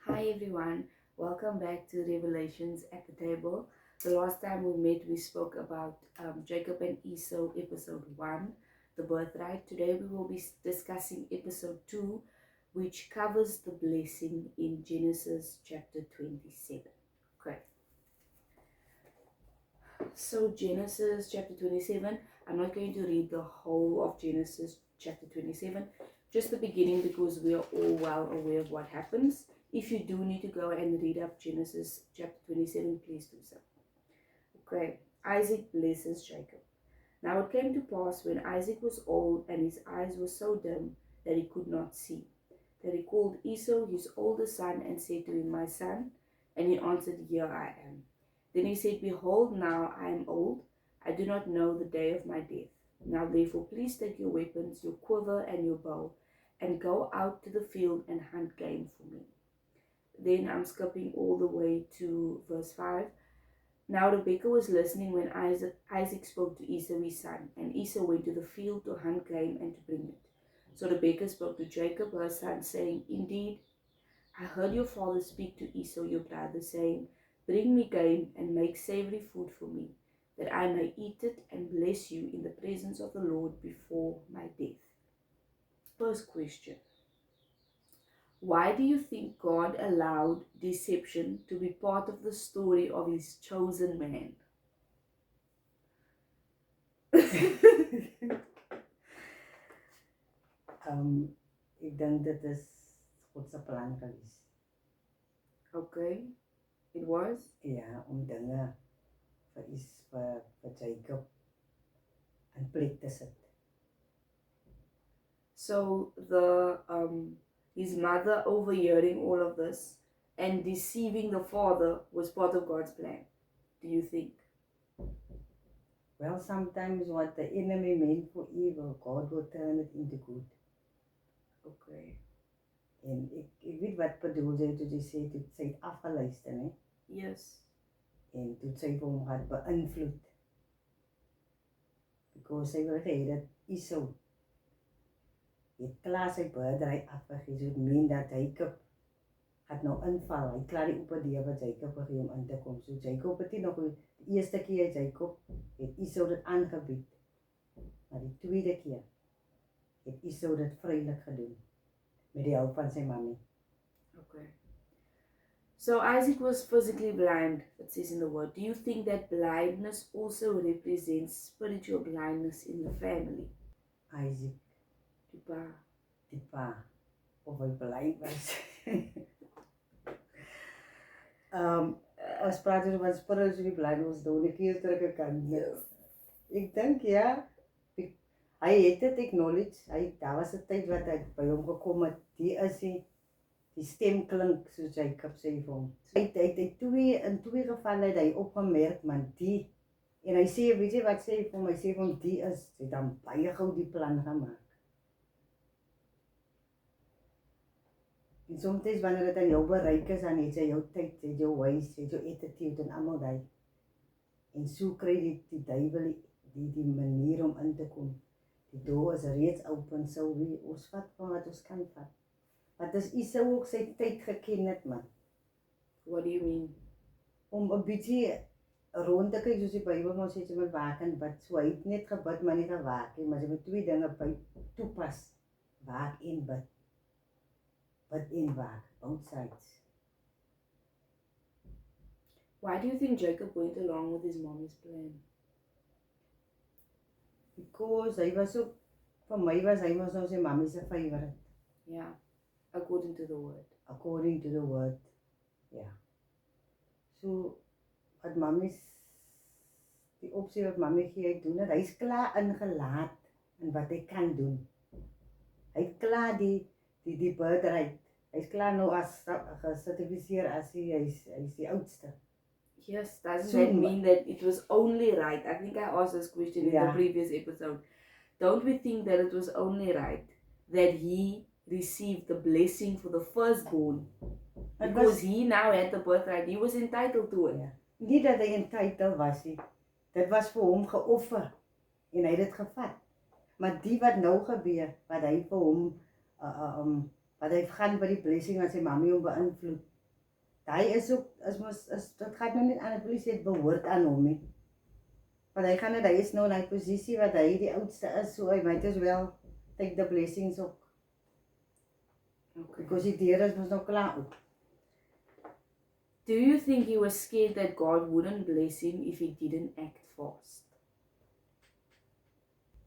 Hi everyone, welcome back to Revelations at the Table. The last time we met, we spoke about Jacob and Esau, episode 1, the birthright. Today we will be discussing episode 2, which covers the blessing in Genesis chapter 27. Okay, so Genesis chapter 27, I'm not going to read the whole of Genesis chapter 27, just the beginning because we are all well aware of what happens. If you do need to go and read up Genesis chapter 27, please do so. Okay, Isaac blesses Jacob. Now it came to pass when Isaac was old and his eyes were so dim that he could not see, that he called Esau his older son and said to him, My son. And he answered, Here I am. Then he said, Behold, now I am old. I do not know the day of my death. Now therefore please take your weapons, your quiver and your bow, and go out to the field and hunt game for me. Then I'm skipping all the way to verse 5. Now Rebekah was listening when Isaac spoke to Esau his son, and Esau went to the field to hunt game and to bring it. So Rebekah spoke to Jacob her son, saying, Indeed, I heard your father speak to Esau your brother, saying, Bring me game and make savory food for me, that I may eat it and bless you in the presence of the Lord before my death. First question. Why do you think God allowed deception to be part of the story of his chosen man? Ik dink dit is God se plan gewees. Okay, it was? Ja, om dinge vir Jacob in plek te sit. So his mother overhearing all of this and deceiving the father was part of God's plan, do you think? Well, sometimes what the enemy meant for evil, God will turn it into good. Okay. En ek weet wat bedoel jy toe jy sê toe sy het afgeluister, né? Yes. En toe sy vir hom het beïnvloed. Because sy wou hê dat Esau het klaar sy birthright afgegee, so het meen dat Jacob gaat nou inval. Hy klaar die open deur wat Jacob gegee om in te kom. So Jacob het nie nog die eerste keer Jacob het Esau dit aangebied. Maar die tweede keer het Esau dit vrylik gedoen met die hulp van sy mammy. Okay. So Isaac was physically blind, it says in the word. Do you think that blindness also represents spiritual blindness in the family? Isaac, die pa, of hy blind was. As praat oor wat spiritually blind was, dan ek hier terug kan. Yes. Ek dink ja, hy het dit acknowledge. Daar was 'n tyd wat hy by hom gekom het. Die is die stem klink soos Jacob sê vir hom. Hy in twee gevalle het hy opgemerk, man, die en hy sê, weet jy wat sê vir hom? Hy sê vir hom die is, hy het dan baie gou die plan gemaak. En soms wanneer dit aan jou bereik is, dan het jy jou tyd, het jou wys, het jou attitude en almal daai. En so kry die duiwel die manier om in te kom. Die door is reeds open, so ons vat van wat ons kan vat. Wat is Esau ook sy tyd geken het, man? What do you mean? Om 'n bietjie rond te kyk, soos die Bybel ons sê, jy moet waak en bid. So hy het net gebid, maar nie gewaak nie, maar jy moet twee dinge by toepas. Waak en bid. Bid en waak, both sides. Why do you think Jacob went along with his mommy's plan? Because hy was ook, vir my was hy mos nou sy mammy se favorite. Yeah, according to the word. According to the word, yeah. So, wat mammies, die opsie wat mammy gee, hy doen het, hy is klaar ingelaat in wat hy kan doen. Hy het klaar die birthright, hy is klaar nou as gecertificeer as hy is die oudste. Yes, doesn't that mean that it was only right? I think I asked this question in the previous episode. Don't we think that it was only right that he received the blessing for the firstborn? Because he now had the birthright, he was entitled to it. Ja. Nie dat hy entitled was nie. Dit was vir hom geoffer en hy het dit gevat. Maar die wat nou gebeur, wat hy vir hom wat hy gaan by die blessing wat sy mammy hom beïnvloed, Daai is ook dit gaan nou net aan die polisie het behoort aan hom nie. Want hy is nou in die posisie wat hy die oudste is, so hy might as well take the blessings ook. Okay. Because die deur is mos nou klaar ook. Do you think he was scared that God wouldn't bless him if he didn't act fast?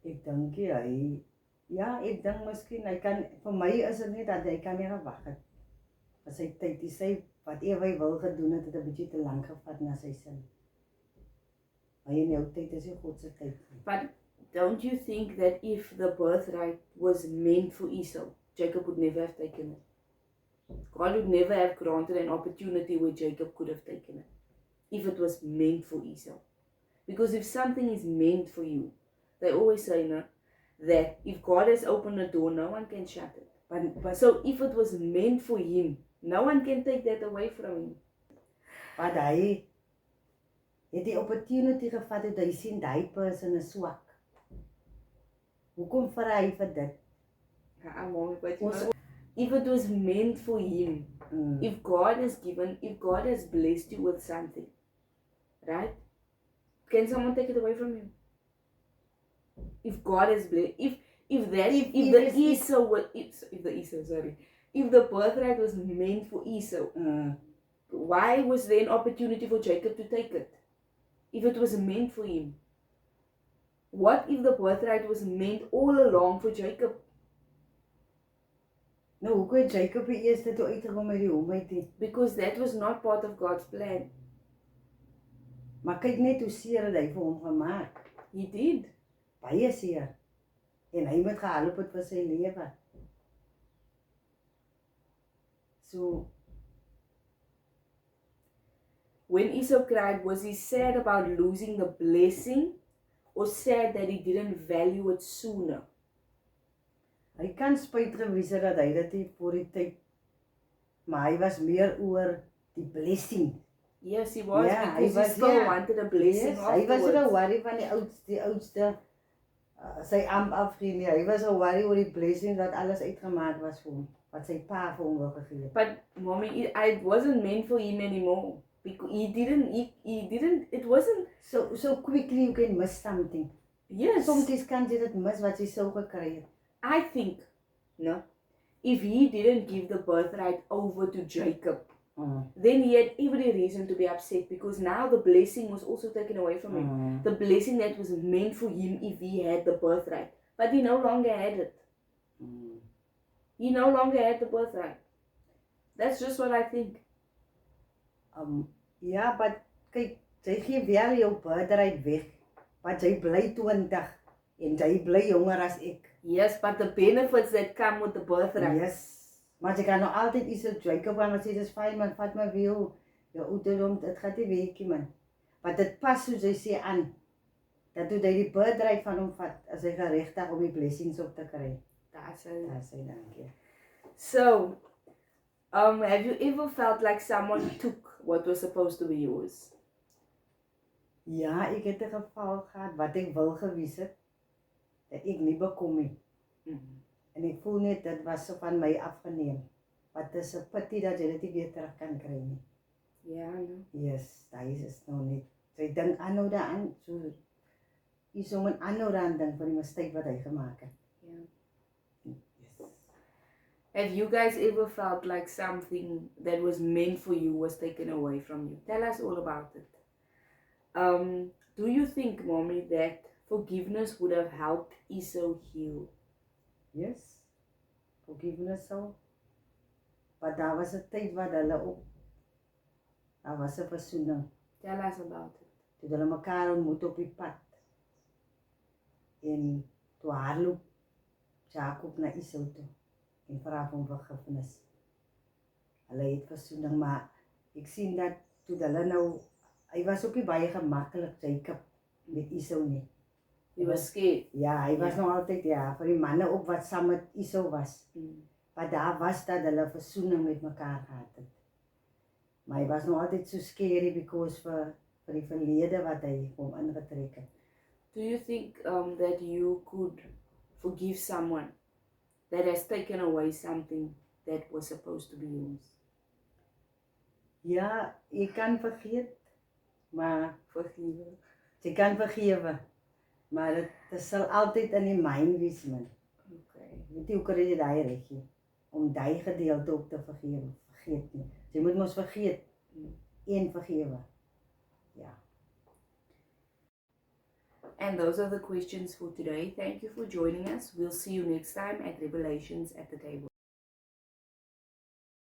Ek dink ek dink miskien hy kan, vir my is dit net dat hy kan nie gewag het. As hy tyd die sy whatever hy wil gedoen het 'n bietjie te lank gevat na sy sin. Maar in jou tyd is nie God se tyd nie. But don't you think that if the birthright was meant for Esau, Jacob would never have taken it? God would never have granted an opportunity where Jacob could have taken it, if it was meant for Esau. Because if something is meant for you, they always say that if God has opened a door, no one can shut it. But so if it was meant for him, no one can take that away from him. Maar hy het die opportunity gevat het hy sien daai persoon is swak. Hoekom vra hy vir dit? If it was meant for him, if God has blessed you with something, right? Can someone take it away from you? If God has blessed, if the birthright was meant for Esau, why was there an opportunity for Jacob to take it? If it was meant for him, what if the birthright was meant all along for Jacob? Nou, hoe het Jacob die eerste toe uitgekom met die hom uit nie? Because that was not part of God's plan. Maar kyk net hoe seer het hy vir hom gemaak. He did. Baie seer. En hy moet gehelp het vir sy lewe. So, when Esau cried, was he sad about losing the blessing or sad that he didn't value it sooner? Hy kan spyt gewys het dat hy dit nie voor die tyd, maar hy was meer oor die blessing. Yes, he was, Yeah, because he still wanted a blessing Yes, afterwards. hy was oor worry van die oudste sy amp afgee nie. Hy was oor worry oor die blessing wat alles uitgemaak was vir hom, wat sy pa vir hom wil gegee het. But mommy, it wasn't meant for him anymore. Because he didn't, it wasn't. So quickly you can miss something. Yes. Soms kan jy dit mis wat jy sou gekry het. I think, if he didn't give the birthright over to Jacob, then he had every reason to be upset, because now the blessing was also taken away from him. The blessing that was meant for him if he had the birthright. But he no longer had it. He no longer had the birthright. That's just what I think. Ja, but kyk, jy gee wel jou birthright weg, want jy bly 20 en jy bly jonger as ek. Yes, but the benefits that come with the birthright. Yes. Maar jy kan nou altyd iets op Jacob aan sê, dis fyn man, vat my weer jou ouderdom, dit gaan nie weekie man. Maar dit pas soos jy sê aan, dat toe jy die birthright van hom vat, as hy geregtig om die blessings op te kry. That's it. Dankie. So, have you ever felt like someone took what was supposed to be yours? Ja, ek het 'n geval gehad wat ek wil gewys het, dat ek nie bekom nie. En ek voel net dit was so van my afgeneem. Wat is 'n pity dat jy dit nie weer terug kan kry nie. Ja, no. Yes, daai is nou net. Sy dink aanhou daaraan, so is om 'n aanhou daaraan dink van die mistake wat hy gemaak het. Yeah. Yes. Have you guys ever felt like something that was meant for you was taken away from you? Tell us all about it. Do you think, Mommy, that forgiveness would have helped Esau heal? Yes. Forgiveness sal. Maar daar was 'n tyd wat hulle ook daar was 'n versoening. Tell us about it. Toe hulle mekaar ontmoet op die pad. En toe hardloop Jacob na Esau toe en vra hom vergifnis. Hulle het versoening, maar ek sien dat toe hulle nou, hy was ook nie baie gemaklik Jacob met Esau nie. He was scared. Ja, hy was nog altyd vir die manne ook wat saam met Esau was. Maar daar was dat hulle versoening met mekaar gehad het. Maar hy was nog altyd so scary because vir die verlede wat hy hom ingetrek het. Do you think that you could forgive someone that has taken away something that was supposed to be yours? Ja, jy kan vergeet, maar Vergewe. jy kan vergewe, maar dit sal altyd in die mind wees, man. Okay. Weet jy hoe kry jy daai reg nie? Om daai gedeelte ook te vergeet nie. Jy moet mos vergeet en vergewe. Ja. And those are the questions for today. Thank you for joining us. We'll see you next time at Revelations at the Table.